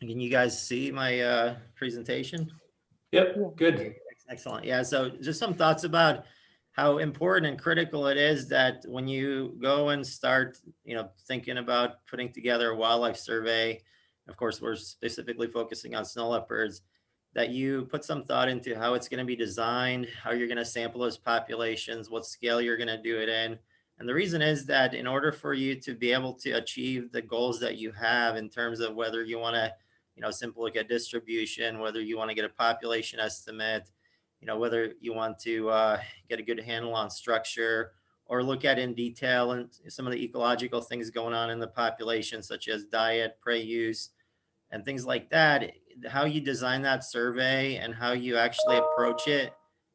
Can you guys see my presentation? Yeah. Yep, good. Excellent. Yeah. So just some thoughts about how important and critical it is that when you go and start, thinking about putting together a wildlife survey, of course, we're specifically focusing on snow leopards, that you put some thought into how it's going to be designed, how you're going to sample those populations, what scale you're going to do it in. And the reason is that in order for you to be able to achieve the goals that you have in terms of whether you want to, simple look at distribution, whether you want to get a population estimate, whether you want to get a good handle on structure or look at in detail and some of the ecological things going on in the population, such as diet, prey use, and things like that. How you design that survey and how you actually approach it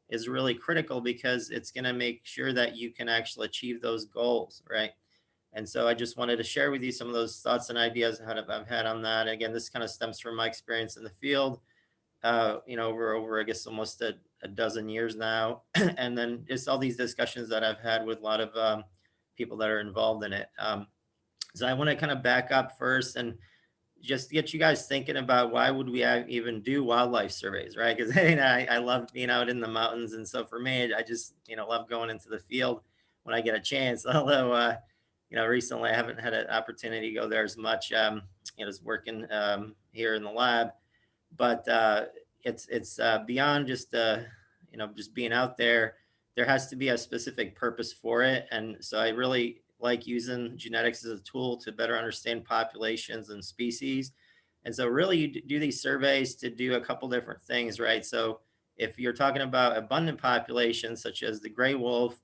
is really critical because it's going to make sure that you can actually achieve those goals, right? And so I just wanted to share with you some of those thoughts and ideas I've had on that. Again, this kind of stems from my experience in the field, over I guess almost a dozen years now, and then just all these discussions that I've had with a lot of people that are involved in it. So I want to kind of back up first and just get you guys thinking about why would we even do wildlife surveys, right? Because I love being out in the mountains, and so for me, I just love going into the field when I get a chance. Although recently I haven't had an opportunity to go there as much. Just working here in the lab, but it's beyond just just being out there. There has to be a specific purpose for it, and so I really like using genetics as a tool to better understand populations and species. And so really you do these surveys to do a couple different things, right? So if you're talking about abundant populations such as the gray wolf,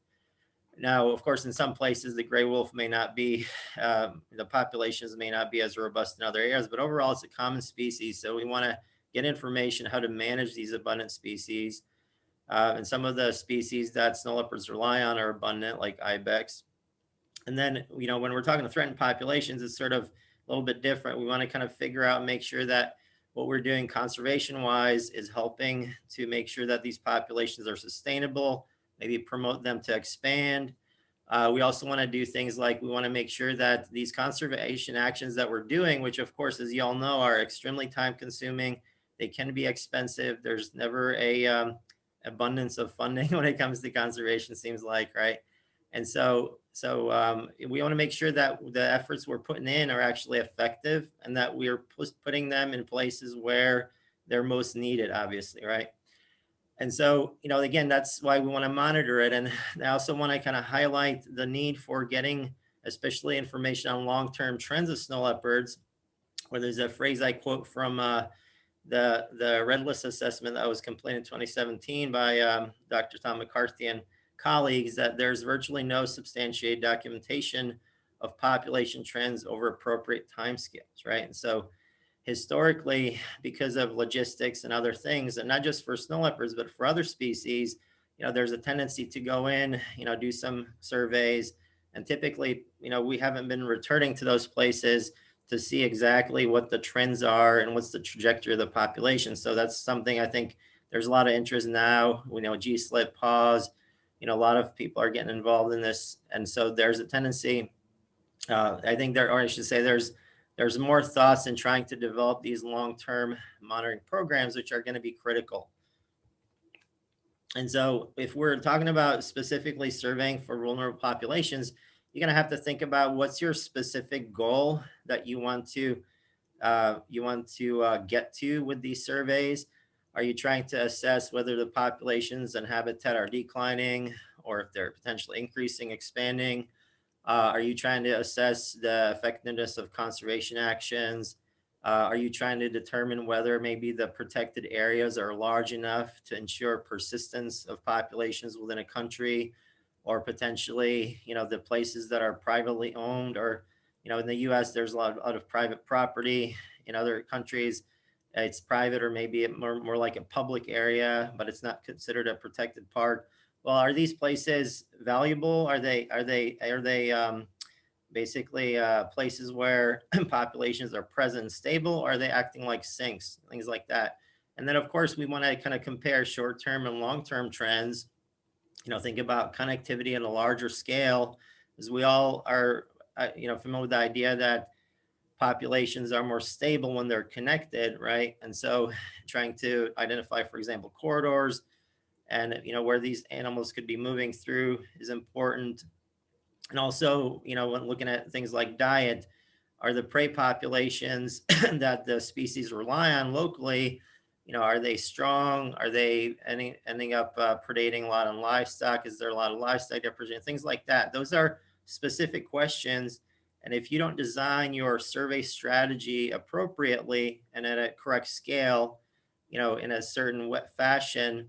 now of course in some places the gray wolf may not be, the populations may not be as robust in other areas, but overall it's a common species. So we want to get information how to manage these abundant species. And some of the species that snow leopards rely on are abundant, like ibex. And then, when we're talking to threatened populations, it's sort of a little bit different. We want to kind of figure out and make sure that what we're doing conservation wise is helping to make sure that these populations are sustainable, maybe promote them to expand. We also want to do things like we want to make sure that these conservation actions that we're doing, which of course, as you all know, are extremely time consuming, they can be expensive. There's never a abundance of funding when it comes to conservation, seems like, right? And so we want to make sure that the efforts we're putting in are actually effective and that we're putting them in places where they're most needed, obviously, right? And so, again, that's why we want to monitor it. And I also want to kind of highlight the need for getting, especially information on long-term trends of snow leopards, where there's a phrase I quote from the Red List assessment that was completed in 2017 by Dr. Tom McCarthy and colleagues, that there's virtually no substantiated documentation of population trends over appropriate timescales, right? And so historically, because of logistics and other things, and not just for snow leopards, but for other species, there's a tendency to go in, do some surveys, and typically, we haven't been returning to those places to see exactly what the trends are and what's the trajectory of the population. So that's something I think there's a lot of interest now. We know GSLIP, pause, a lot of people are getting involved in this. And so there's a tendency, I think there, or I should say there's more thoughts in trying to develop these long-term monitoring programs, which are going to be critical. And so if we're talking about specifically surveying for vulnerable populations, you're going to have to think about what's your specific goal that you want to get to with these surveys. Are you trying to assess whether the populations and habitat are declining or if they're potentially increasing, expanding? Are you trying to assess the effectiveness of conservation actions? Are you trying to determine whether maybe the protected areas are large enough to ensure persistence of populations within a country, or potentially, the places that are privately owned, or, in the US, there's a lot of private property. In other countries, it's private or maybe more like a public area, but it's not considered a protected park. Well, are these places valuable? Are they basically places where populations are present and stable? Or are they acting like sinks, things like that? And then, of course, we want to kind of compare short-term and long-term trends. Think about connectivity on a larger scale, as we all are, familiar with the idea that populations are more stable when they're connected, right? And so trying to identify, for example, corridors and, where these animals could be moving through is important. And also, when looking at things like diet, are the prey populations that the species rely on locally, are they strong? Are they ending up predating a lot on livestock? Is there a lot of livestock depredation? Things like that. Those are specific questions. And if you don't design your survey strategy appropriately and at a correct scale, in a certain fashion,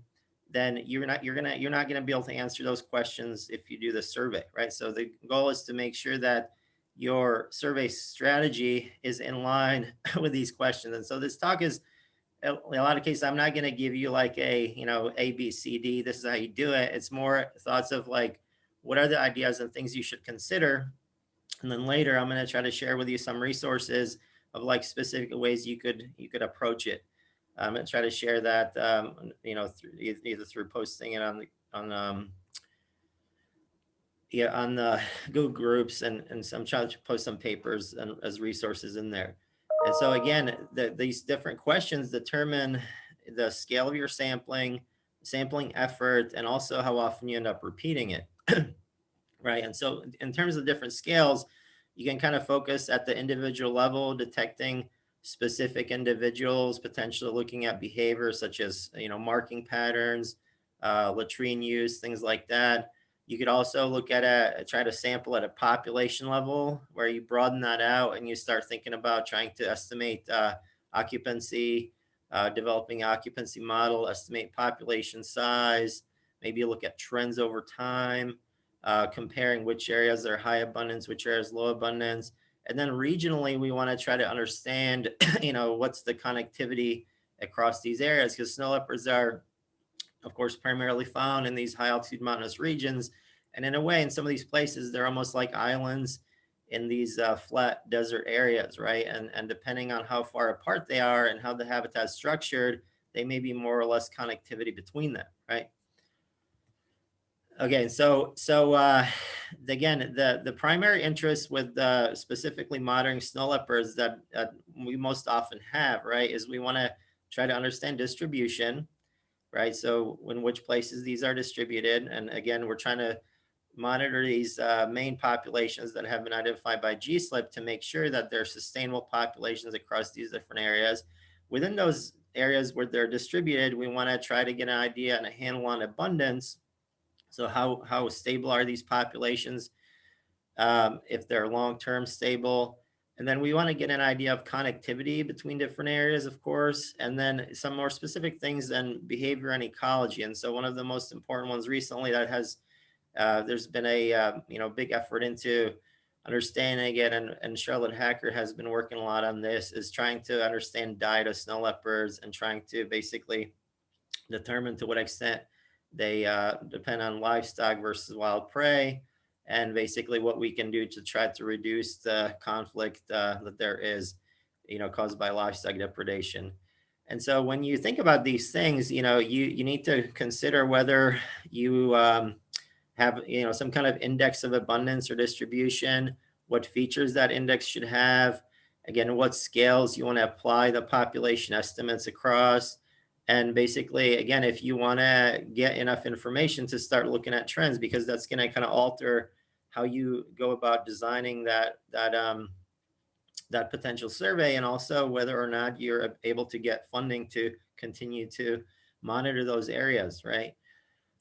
then you're not going to be able to answer those questions if you do the survey, right? So the goal is to make sure that your survey strategy is in line with these questions. And so this talk is, in a lot of cases, I'm not going to give you like a, A, B, C, D, this is how you do it. It's more thoughts of like, what are the ideas and things you should consider? And then later, I'm going to try to share with you some resources of like specific ways you could approach it. I'm going to try to share that, through, either through posting it on the Google groups, and some try to post some papers and as resources in there. And so again, these different questions determine the scale of your sampling effort, and also how often you end up repeating it. Right. And so in terms of different scales, you can kind of focus at the individual level, detecting specific individuals, potentially looking at behavior such as, marking patterns, latrine use, things like that. You could also look at try to sample at a population level, where you broaden that out and you start thinking about trying to estimate occupancy, developing occupancy model, estimate population size, maybe look at trends over time, comparing which areas are high abundance, which areas low abundance. And then regionally, we want to try to understand, what's the connectivity across these areas, because snow leopards are, of course, primarily found in these high altitude mountainous regions. And in a way, in some of these places, they're almost like islands in these flat desert areas, right? And depending on how far apart they are and how the habitat's structured, they may be more or less connectivity between them, right? Okay, so again, the primary interest with specifically monitoring snow leopards that we most often have, right, is we want to try to understand distribution, right? So in which places these are distributed, and again, we're trying to monitor these main populations that have been identified by GSLIP to make sure that they're sustainable populations across these different areas. Within those areas where they're distributed, we want to try to get an idea and a handle on abundance. So how stable are these populations, if they're long-term stable? And then we want to get an idea of connectivity between different areas, of course, and then some more specific things than behavior and ecology. And so one of the most important ones recently that has, there's been a big effort into understanding it, and Charlotte Hacker has been working a lot on this, is trying to understand diet of snow leopards and trying to basically determine to what extent they depend on livestock versus wild prey, and basically what we can do to try to reduce the conflict that there is, caused by livestock depredation. And so when you think about these things, you need to consider whether you have, some kind of index of abundance or distribution, what features that index should have, again, what scales you want to apply the population estimates across. And basically, again, if you want to get enough information to start looking at trends, because that's going to kind of alter how you go about designing that potential survey, and also whether or not you're able to get funding to continue to monitor those areas, right?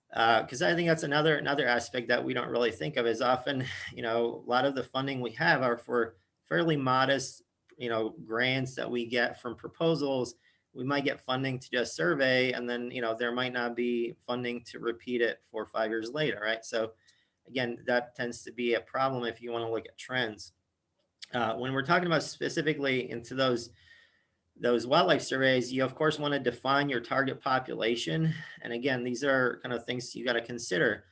Because I think that's another aspect that we don't really think of, is often, a lot of the funding we have are for fairly modest, grants that we get from proposals. We might get funding to do a survey, and then, there might not be funding to repeat it 4 or 5 years later, right? So again, that tends to be a problem if you want to look at trends. When we're talking about specifically into those wildlife surveys, you of course want to define your target population. And again, these are kind of things you got to consider.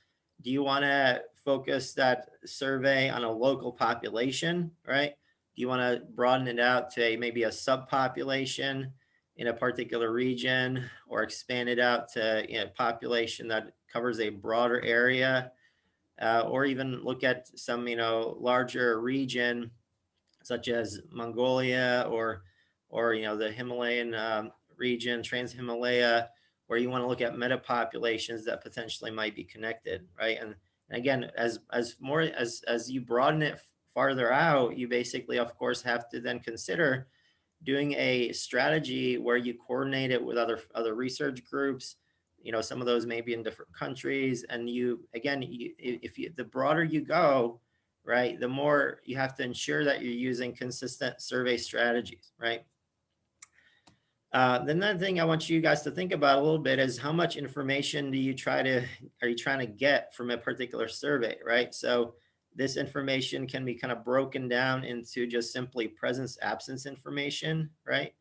Do you want to focus that survey on a local population, right? Do you want to broaden it out to maybe a subpopulation in a particular region, or expand it out to a population that covers a broader area, or even look at some larger region such as Mongolia or the Himalayan region, Trans-Himalaya, where you want to look at meta populations that potentially might be connected, right? And again, as you broaden it farther out, you basically, of course, have to then consider doing a strategy where you coordinate it with other research groups. Some of those may be in different countries, and the broader you go, right, the more you have to ensure that you're using consistent survey strategies, right? The another thing I want you guys to think about a little bit is how much information are you trying to get from a particular survey, right? So this information can be kind of broken down into just simply presence absence information, right?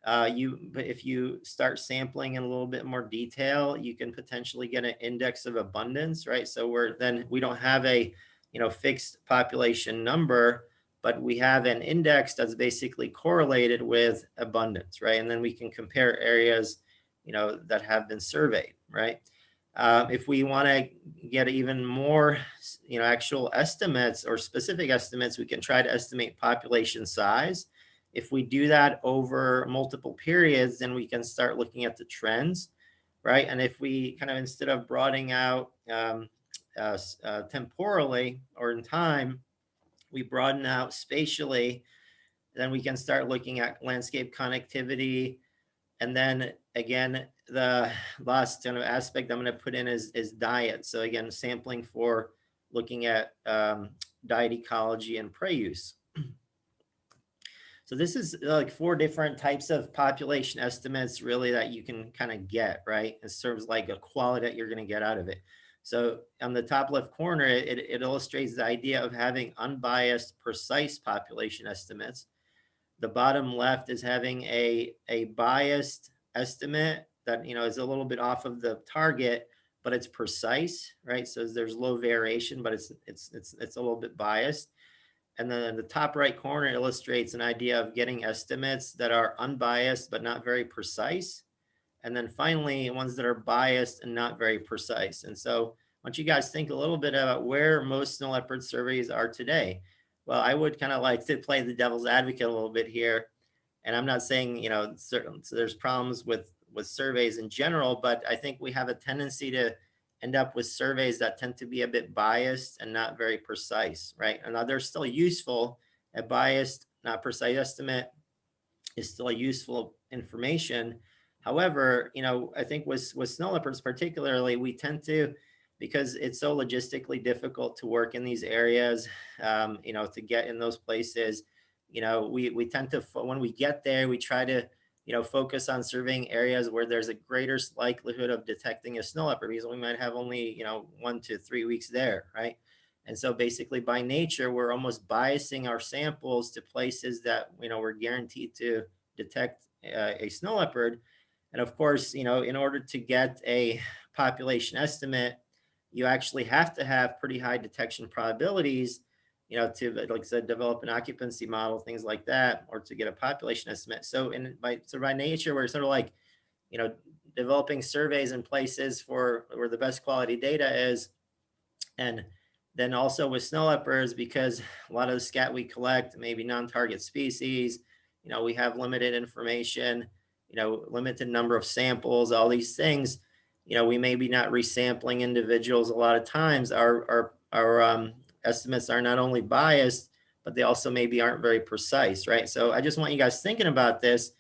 But if you start sampling in a little bit more detail, you can potentially get an index of abundance, right? So we don't have a fixed population number, but we have an index that's basically correlated with abundance, right? And then we can compare areas that have been surveyed, right? If we want to get even more actual estimates or specific estimates, we can try to estimate population size. If we do that over multiple periods, then we can start looking at the trends, right? And if we kind of, instead of broadening out temporally or in time, we broaden out spatially, then we can start looking at landscape connectivity. And then again, the last kind of aspect I'm going to put in is diet. So again, sampling for looking at diet ecology and prey use. So this is like 4 different types of population estimates really that you can kind of get, right? It serves like a quality that you're going to get out of it. So on the top left corner, it illustrates the idea of having unbiased, precise population estimates. The bottom left is having a biased estimate that is a little bit off of the target, but it's precise, right? So there's low variation, but it's a little bit biased. And then the top right corner illustrates an idea of getting estimates that are unbiased but not very precise. And then finally, ones that are biased and not very precise. And so I want you guys think a little bit about where most snow leopard surveys are today. Well, I would kind of like to play the devil's advocate a little bit here. And I'm not saying, so there's problems with surveys in general, but I think we have a tendency to end up with surveys that tend to be a bit biased and not very precise, right? And they're still useful. A biased, not precise estimate is still a useful information. However, I think with snow leopards particularly, we tend to, because it's so logistically difficult to work in these areas, to get in those places, we tend to, when we get there, we try to focus on surveying areas where there's a greater likelihood of detecting a snow leopard, because we might have only 1 to 3 weeks there, right? And so basically by nature, we're almost biasing our samples to places that we're guaranteed to detect a snow leopard. And of course, in order to get a population estimate, you actually have to have pretty high detection probabilities, to, like I said, develop an occupancy model, things like that, or to get a population estimate. So by nature, we're sort of like, developing surveys in places where the best quality data is. And then also with snow leopards, because a lot of the scat we collect may be non-target species, we have limited information, limited number of samples, all these things, we may be not resampling individuals. A lot of times our estimates are not only biased, but they also maybe aren't very precise, right? So I just want you guys thinking about this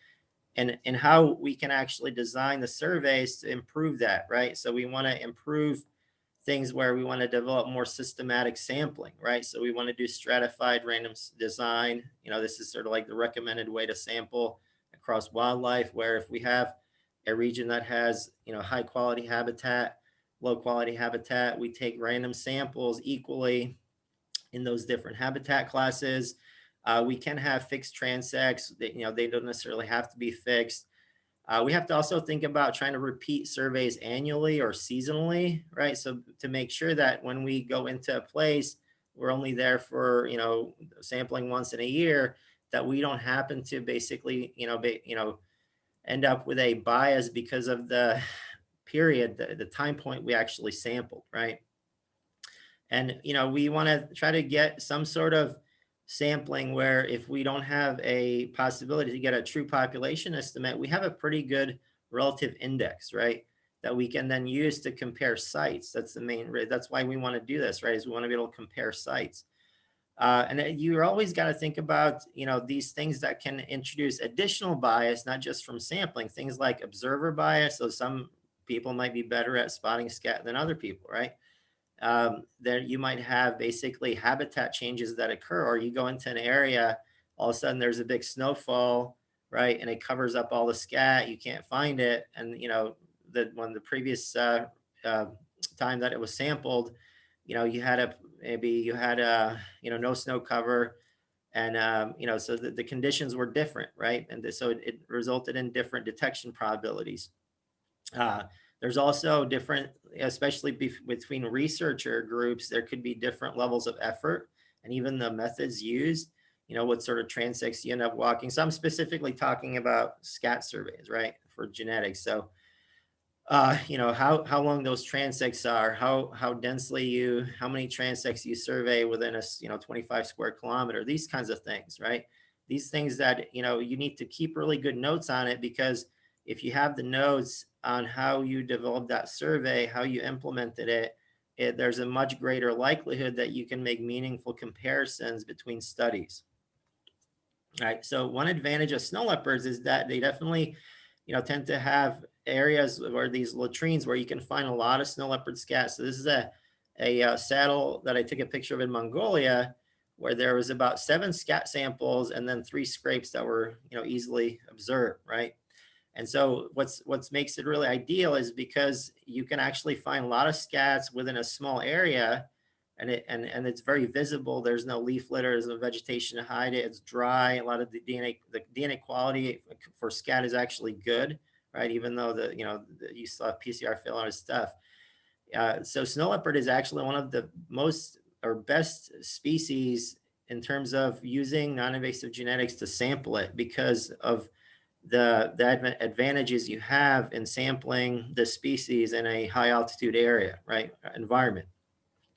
and how we can actually design the surveys to improve that, right? So we want to improve things where we want to develop more systematic sampling, right? So we want to do stratified random design. This is sort of like the recommended way to sample across wildlife, where if we have a region that has, high quality habitat, low quality habitat, we take random samples equally in those different habitat classes. We can have fixed transects that, they don't necessarily have to be fixed. We have to also think about trying to repeat surveys annually or seasonally, right? So to make sure that when we go into a place, we're only there for, sampling once in a year, that we don't happen to basically, end up with a bias because of the period, the time point we actually sampled, right? And, we want to try to get some sort of sampling where if we don't have a possibility to get a true population estimate, we have a pretty good relative index, right? That we can then use to compare sites. That's the main, that's why we want to do this, right? Is we want to be able to compare sites. And you're always got to think about, these things that can introduce additional bias, not just from sampling, things like observer bias. So some people might be better at spotting scat than other people, right? There you might have basically habitat changes that occur, or you go into an area, all of a sudden there's a big snowfall, right? And it covers up all the scat, you can't find it. And, when the previous time that it was sampled, you had no snow cover, and so the conditions were different, right? And so it resulted in different detection probabilities. There's also different, especially between researcher groups, there could be different levels of effort and even the methods used, what sort of transects you end up walking. So I'm specifically talking about scat surveys, right, for genetics. So how long those transects are, how densely how many transects you survey within a 25 square kilometer, these kinds of things, right? These things that you need to keep really good notes on it, because if you have the notes on how you developed that survey, how you implemented it, there's a much greater likelihood that you can make meaningful comparisons between studies. All right. So one advantage of snow leopards is that they definitely tend to have areas where these latrines where you can find a lot of snow leopard scat. So this is a saddle that I took a picture of in Mongolia, where there was about 7 scat samples and then 3 scrapes that were easily observed, right? And so what makes it really ideal is because you can actually find a lot of scats within a small area, and it's very visible. There's no leaf litter, there's no vegetation to hide it. It's dry. A lot of the DNA quality for scat is actually good, right? Even though you still have PCR fail on his stuff. So snow leopard is actually one of the most or best species in terms of using non-invasive genetics to sample it, because of the advantages you have in sampling the species in a high altitude area, right? Environment.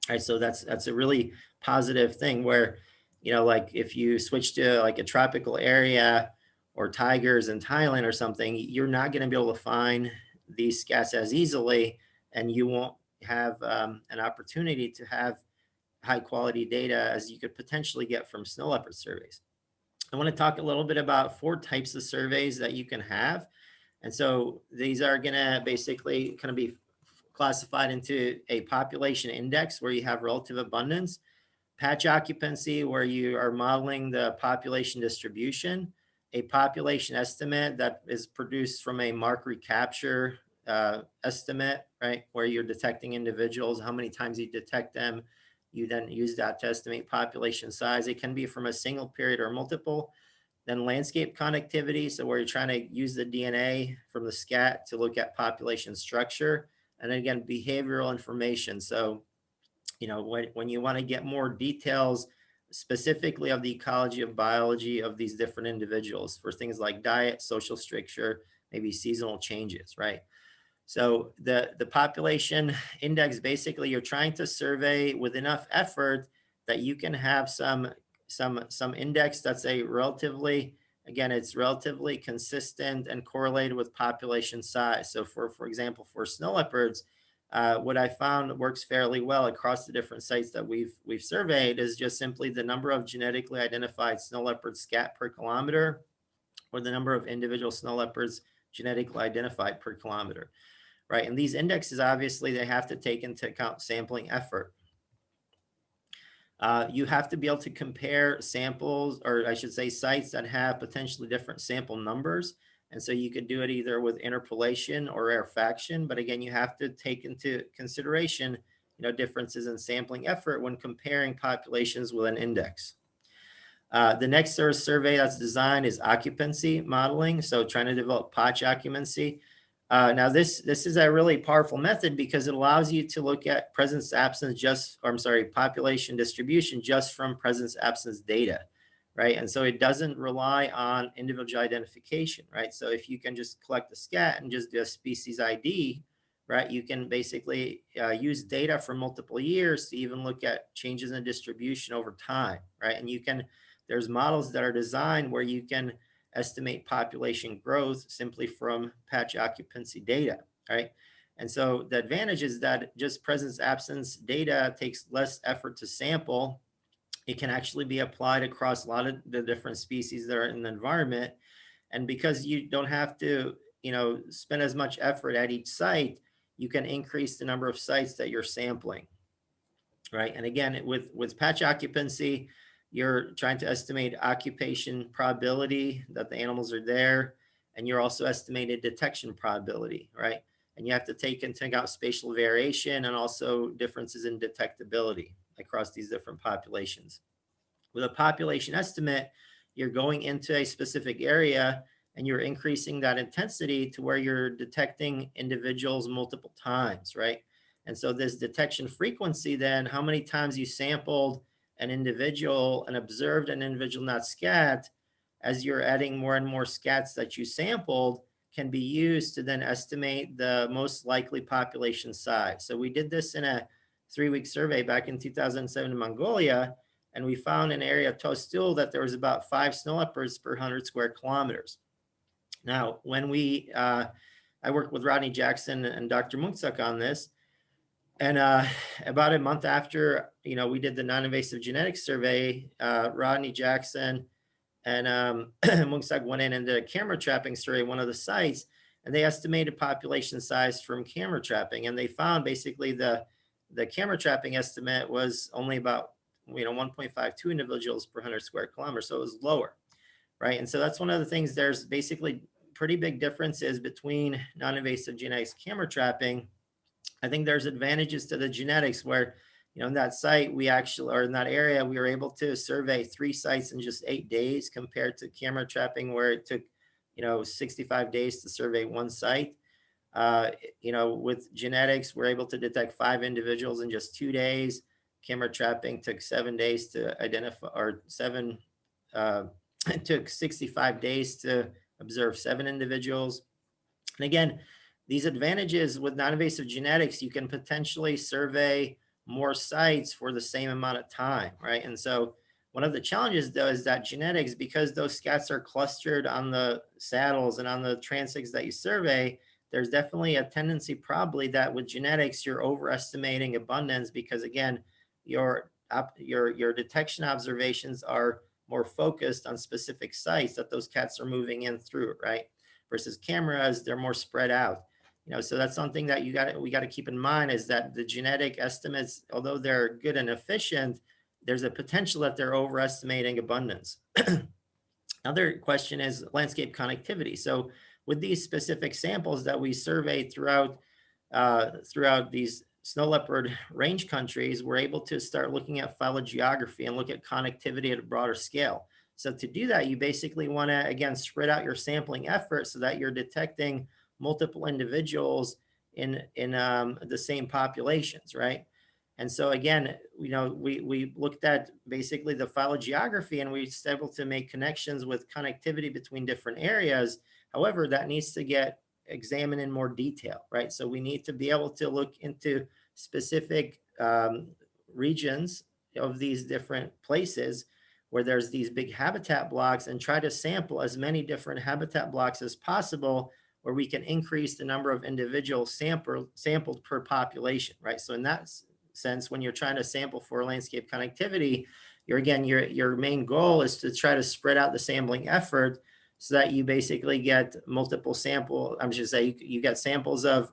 Right. So that's a really positive thing where, like if you switch to like a tropical area or tigers in Thailand or something, you're not going to be able to find these scats as easily, and you won't have an opportunity to have high quality data as you could potentially get from snow leopard surveys. I want to talk a little bit about 4 types of surveys that you can have. And so these are going to basically kind of be classified into a population index where you have relative abundance, patch occupancy where you are modeling the population distribution, a population estimate that is produced from a mark recapture estimate, right, where you're detecting individuals, how many times you detect them. You then use that to estimate population size. It can be from a single period or multiple. Then landscape connectivity, so where you're trying to use the DNA from the scat to look at population structure. And then again, behavioral information. So, when you want to get more details specifically of the ecology of biology of these different individuals for things like diet, social structure, maybe seasonal changes, right? So the population index, basically you're trying to survey with enough effort that you can have some index that's a relatively, again, it's relatively consistent and correlated with population size. So for example, for snow leopards, what I found works fairly well across the different sites that we've surveyed is just simply the number of genetically identified snow leopard scat per kilometer, or the number of individual snow leopards genetically identified per kilometer. Right. And these indexes, obviously, they have to take into account sampling effort. You have to be able to compare samples, or I should say sites that have potentially different sample numbers. And so you could do it either with interpolation or rarefaction. But again, you have to take into consideration, differences in sampling effort when comparing populations with an index. The next sort of survey that's designed is occupancy modeling. So trying to develop patch occupancy. Now, this is a really powerful method because it allows you to look at presence absence population distribution just from presence absence data, right? And so it doesn't rely on individual identification, right? So if you can just collect the scat and just do a species ID, right? You can basically use data from multiple years to even look at changes in distribution over time, right? And there's models that are designed where you can estimate population growth simply from patch occupancy data, right? And so the advantage is that just presence absence data takes less effort to sample. It can actually be applied across a lot of the different species that are in the environment. And because you don't have to, spend as much effort at each site, you can increase the number of sites that you're sampling, right? And again, with patch occupancy, you're trying to estimate occupation probability that the animals are there, and you're also estimating detection probability, right? And you have to take into account spatial variation and also differences in detectability across these different populations. With a population estimate, you're going into a specific area and you're increasing that intensity to where you're detecting individuals multiple times, right? And so this detection frequency, then how many times you sampled an individual and observed an individual not scat, as you're adding more and more scats that you sampled, can be used to then estimate the most likely population size. So we did this in a 3-week survey back in 2007 in Mongolia, and we found in area Tostul that there was about 5 snow leopards per 100 square kilometers. Now, when I worked with Rodney Jackson and Dr. Munczak on this, and about a month after, we did the non-invasive genetics survey, Rodney Jackson and Munczak went in and did a camera trapping survey at one of the sites, and they estimated population size from camera trapping, and they found basically the camera trapping estimate was only about 1.52 individuals per 100 square kilometers, so it was lower, right? And so that's one of the things. There's basically pretty big differences between non-invasive genetics camera trapping. I think there's advantages to the genetics where, in that site, or in that area, we were able to survey 3 sites in just 8 days compared to camera trapping where it took, 65 days to survey 1 site. With genetics, we're able to detect 5 individuals in just 2 days. Camera trapping took 7 days to identify, or it took 65 days to observe 7 individuals. And again, these advantages with non-invasive genetics, you can potentially survey more sites for the same amount of time, right? And so one of the challenges, though, is that genetics, because those scats are clustered on the saddles and on the transects that you survey, there's definitely a tendency probably that with genetics, you're overestimating abundance because, again, your detection observations are more focused on specific sites that those cats are moving in through, right? Versus cameras, they're more spread out. So that's something that we got to keep in mind, is that the genetic estimates, although they're good and efficient, there's a potential that they're overestimating abundance. Another question is landscape connectivity. So with these specific samples that we surveyed throughout these snow leopard range countries, we're able to start looking at phylogeography and look at connectivity at a broader scale. So to do that, you basically want to, again, spread out your sampling effort so that you're detecting multiple individuals in the same populations, right? And so again, we looked at basically the phylogeography, and we were able to make connections with connectivity between different areas. However, that needs to get examined in more detail, right? So we need to be able to look into specific regions of these different places where there's these big habitat blocks, and try to sample as many different habitat blocks as possible, where we can increase the number of individuals sampled per population, right? So in that sense, when you're trying to sample for landscape connectivity, your main goal is to try to spread out the sampling effort so that you basically get multiple you get samples of,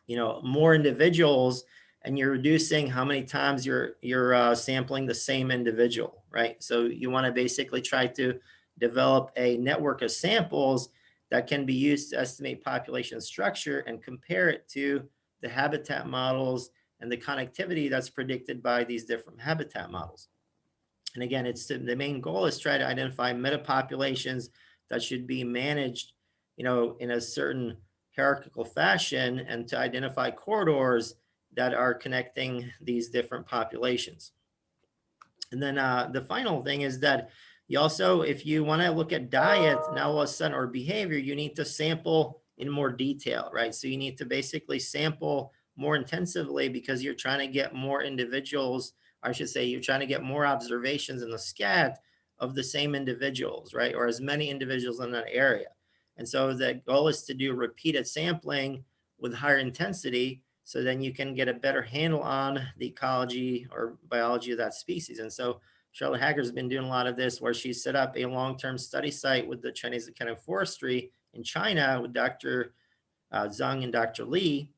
more individuals, and you're reducing how many times you're sampling the same individual, right? So you want to basically try to develop a network of samples that can be used to estimate population structure and compare it to the habitat models and the connectivity that's predicted by these different habitat models. And again, the main goal is try to identify metapopulations that should be managed, in a certain hierarchical fashion, and to identify corridors that are connecting these different populations. And then the final thing is that you also, if you want to look at diet now all of a sudden, or behavior, you need to sample in more detail, right? So you need to basically sample more intensively because you're trying to get more individuals, or I should say, you're trying to get more observations in the scat of the same individuals, right? Or as many individuals in that area. And so the goal is to do repeated sampling with higher intensity, so then you can get a better handle on the ecology or biology of that species. And so Charlotte Hacker's been doing a lot of this, where she set up a long-term study site with the Chinese Academy of Forestry in China with Dr. Zhang and Dr. Li.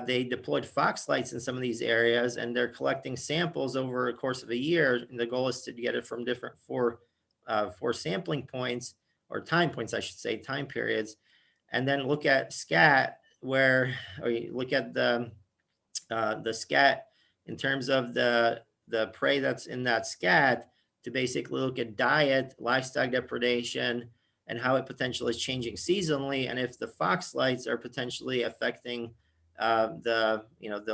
They deployed fox lights in some of these areas, and they're collecting samples over a course of a year. And the goal is to get it from different four sampling points, or time points, I should say, time periods, and then look at scat, or you look at the scat in terms of the prey that's in that scat, to basically look at diet, livestock depredation, and how it potentially is changing seasonally, and if the fox lights are potentially affecting the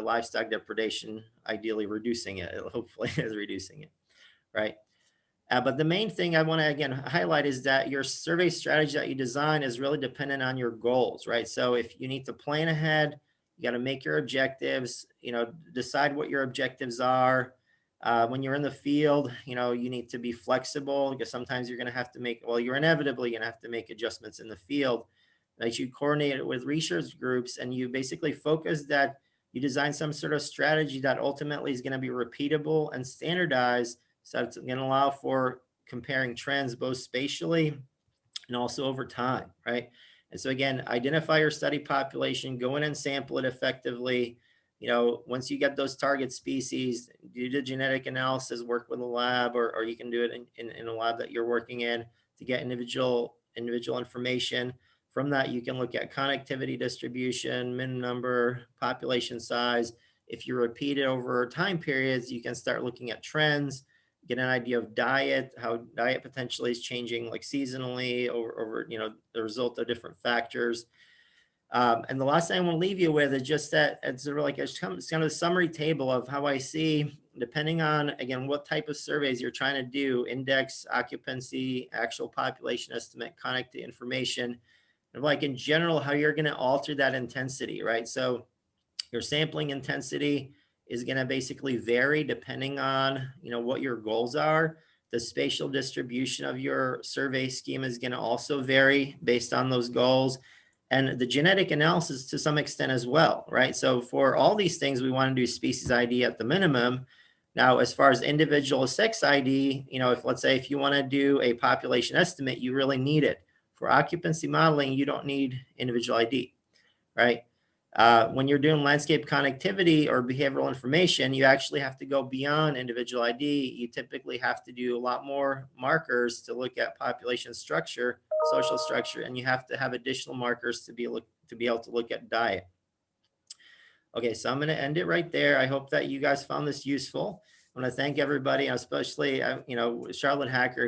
livestock depredation, ideally reducing it, hopefully is reducing it, right? But the main thing I want to again highlight is that your survey strategy that you design is really dependent on your goals, right? So if you need to plan ahead, you got to make your objectives, decide what your objectives are. When you're in the field, you need to be flexible, because sometimes you're going to have to you're inevitably going to have to make adjustments in the field. Like, you coordinate it with research groups, and you basically focus that you design some sort of strategy that ultimately is going to be repeatable and standardized. So it's going to allow for comparing trends both spatially and also over time, right? And so again, identify your study population, go in and sample it effectively. Once you get those target species, do the genetic analysis, work with a lab, or you can do it in a lab that you're working in to get individual information. From that, you can look at connectivity distribution, min number, population size. If you repeat it over time periods, you can start looking at trends, get an idea of diet, how diet potentially is changing, like seasonally, over the result of different factors. And the last thing I want to leave you with is just that it's kind of a summary table of how I see, depending on, again, what type of surveys you're trying to do, index, occupancy, actual population estimate, connectivity information, and like in general, how you're going to alter that intensity, right? So your sampling intensity is going to basically vary depending on, what your goals are. The spatial distribution of your survey scheme is going to also vary based on those goals, and the genetic analysis to some extent as well, right? So for all these things, we want to do species ID at the minimum. Now, as far as individual sex ID, let's say if you want to do a population estimate, you really need it. For occupancy modeling, you don't need individual ID, right? When you're doing landscape connectivity or behavioral information, you actually have to go beyond individual ID. You typically have to do a lot more markers to look at population structure, social structure, and you have to have additional markers to be able to look at diet. Okay, so I'm going to end it right there. I hope that you guys found this useful. I want to thank everybody, especially Charlotte Hacker,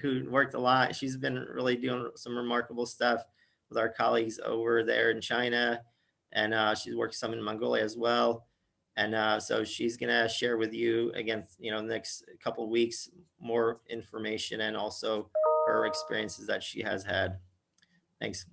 who worked a lot. She's been really doing some remarkable stuff with our colleagues over there in China, and she's worked some in Mongolia as well. And so she's gonna share with you again, the next couple of weeks, more information and also her experiences that she has had. Thanks.